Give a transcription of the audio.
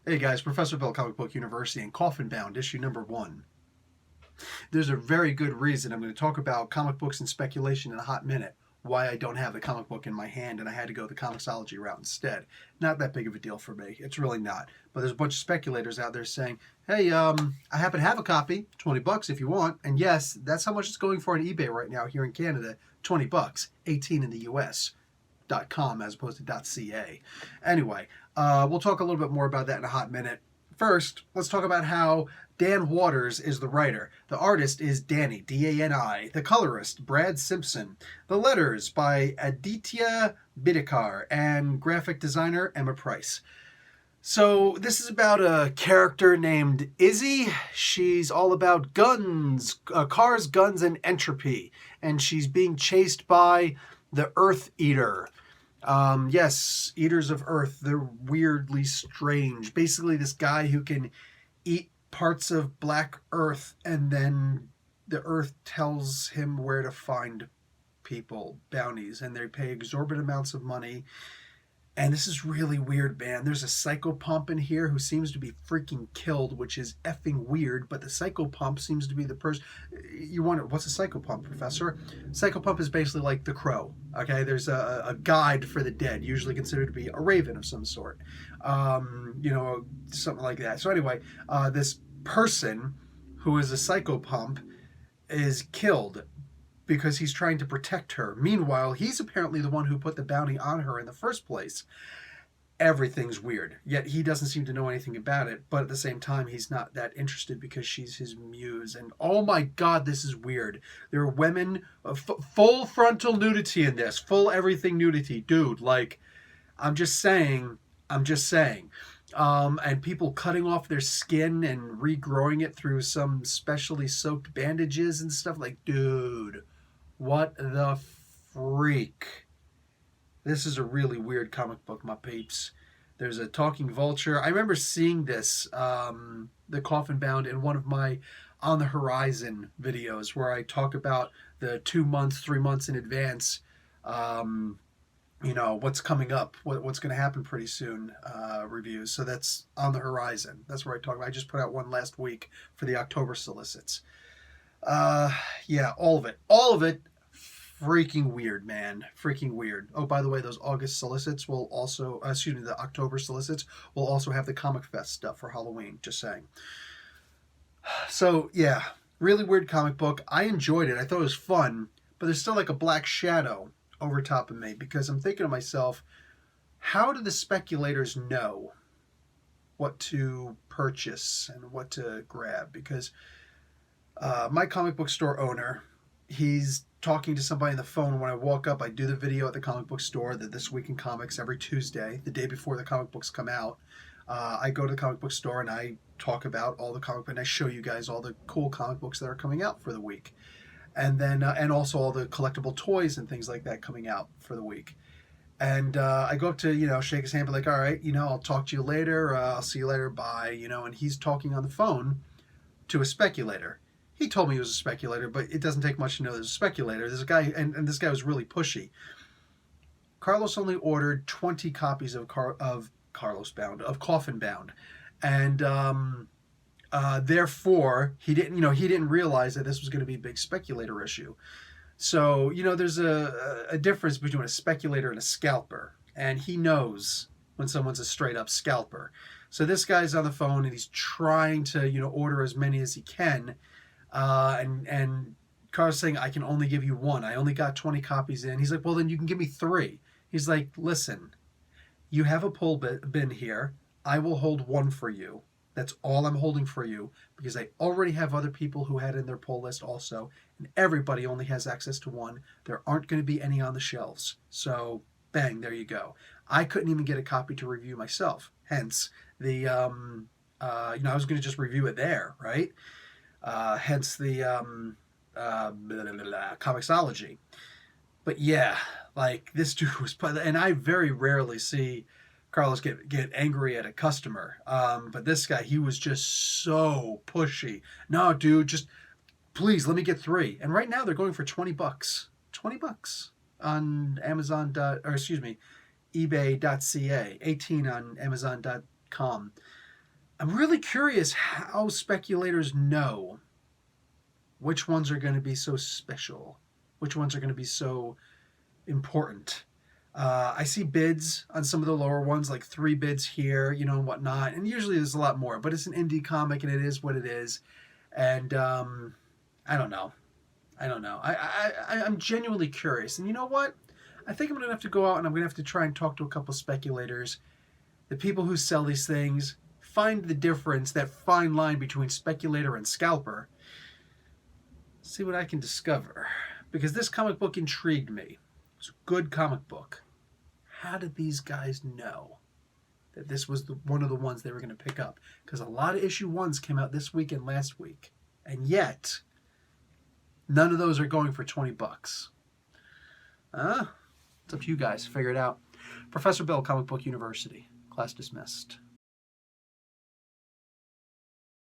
Hey guys, Professor Bill, Comic Book University, and Coffin Bound, issue number 1. There's a very good reason I'm going to talk about comic books and speculation in a hot minute, why I don't have the comic book in my hand and I had to go the comicsology route instead. Not that big of a deal for me. It's really not. But there's a bunch of speculators out there saying, hey, I happen to have a copy, $20 if you want. And yes, that's how much it's going for on eBay right now here in Canada, $20, 18 in the US. .com as opposed to .ca. Anyway, we'll talk a little bit more about that in a hot minute. First, let's talk about how Dan Waters is the writer. The artist is Danny, D-A-N-I. The colorist, Brad Simpson. The letters by Aditya Bidikar. And graphic designer, Emma Price. So this is about a character named Izzy. She's all about guns, cars, guns, and entropy. And she's being chased by the Earth Eater. Yes, Eaters of Earth. They're weirdly strange. Basically, this guy who can eat parts of Black Earth, and then the Earth tells him where to find people, bounties, and they pay exorbitant amounts of money. And this is really weird, man. There's a psychopomp in here who seems to be freaking killed, which is effing weird, but the psychopomp seems to be the person... You wonder, what's a psychopomp, Professor? Psychopomp is basically like the Crow, okay? There's a guide for the dead, usually considered to be a raven of some sort. Something like that. So anyway, this person who is a psychopomp is killed because he's trying to protect her. Meanwhile, he's apparently the one who put the bounty on her in the first place. Everything's weird, yet he doesn't seem to know anything about it, but at the same time, he's not that interested because she's his muse. And oh my god, this is weird. There are women, full frontal nudity in this, full everything nudity. Dude, like, I'm just saying. And people cutting off their skin and regrowing it through some specially soaked bandages and stuff. Like, dude, what the freak? This is a really weird comic book, my peeps. There's a talking vulture. I remember seeing this, the Coffin Bound, in one of my On the Horizon videos where I talk about the 2 months, 3 months in advance, what's coming up, what's going to happen pretty soon, reviews. So that's On the Horizon. That's where I talk about. I just put out one last week for the October solicits. Yeah, all of it, freaking weird, man. Freaking weird. Oh, by the way, those August solicits will also, the October solicits will also have the Comic Fest stuff for Halloween, just saying. So, yeah, really weird comic book. I enjoyed it. I thought it was fun, but there's still like a black shadow over top of me because I'm thinking to myself, how do the speculators know what to purchase and what to grab? Because my comic book store owner, he's talking to somebody on the phone. When I walk up, I do the video at the comic book store, the This Week in Comics, every Tuesday, the day before the comic books come out. I go to the comic book store and I talk about all the comic books, and I show you guys all the cool comic books that are coming out for the week. And then, and also all the collectible toys and things like that coming out for the week. And I go up to, shake his hand, be like, all right, I'll talk to you later. I'll see you later. Bye. And he's talking on the phone to a speculator. He told me he was a speculator, but it doesn't take much to know there's a speculator. There's a guy, and this guy was really pushy. Carlos only ordered 20 copies of Coffin Bound. And therefore, he didn't realize that this was going to be a big speculator issue. So, there's a difference between a speculator and a scalper. And he knows when someone's a straight up scalper. So this guy's on the phone and he's trying to, order as many as he can. And Carl's saying, I can only give you one. I only got 20 copies in. He's like, well, then you can give me 3. He's like, listen, you have a pull bin here. I will hold 1 for you. That's all I'm holding for you because I already have other people who had in their pull list also, and everybody only has access to 1. There aren't going to be any on the shelves. So, bang, there you go. I couldn't even get a copy to review myself. Hence, the, I was going to just review it there, right? Hence the comicsology. But yeah, like this dude was, and I very rarely see Carlos get angry at a customer. But this guy, he was just so pushy. No, dude, just please let me get 3. And right now they're going for $20. $20 on Amazon. EBay.ca. 18 on Amazon.com. I'm really curious how speculators know which ones are going to be so special, which ones are going to be so important. I see bids on some of the lower ones, like 3 bids here, and whatnot. And usually there's a lot more, but it's an indie comic and it is what it is. And I don't know. I'm genuinely curious. And you know what? I think I'm going to have to go out and I'm going to have to try and talk to a couple speculators, the people who sell these things, find the difference, that fine line between speculator and scalper, see what I can discover. Because this comic book intrigued me. It's a good comic book. How did these guys know that this was one of the ones they were going to pick up? Because a lot of issue 1s came out this week and last week. And yet, none of those are going for $20. It's up to you guys. Figure it out. Professor Bill, Comic Book University. Class dismissed.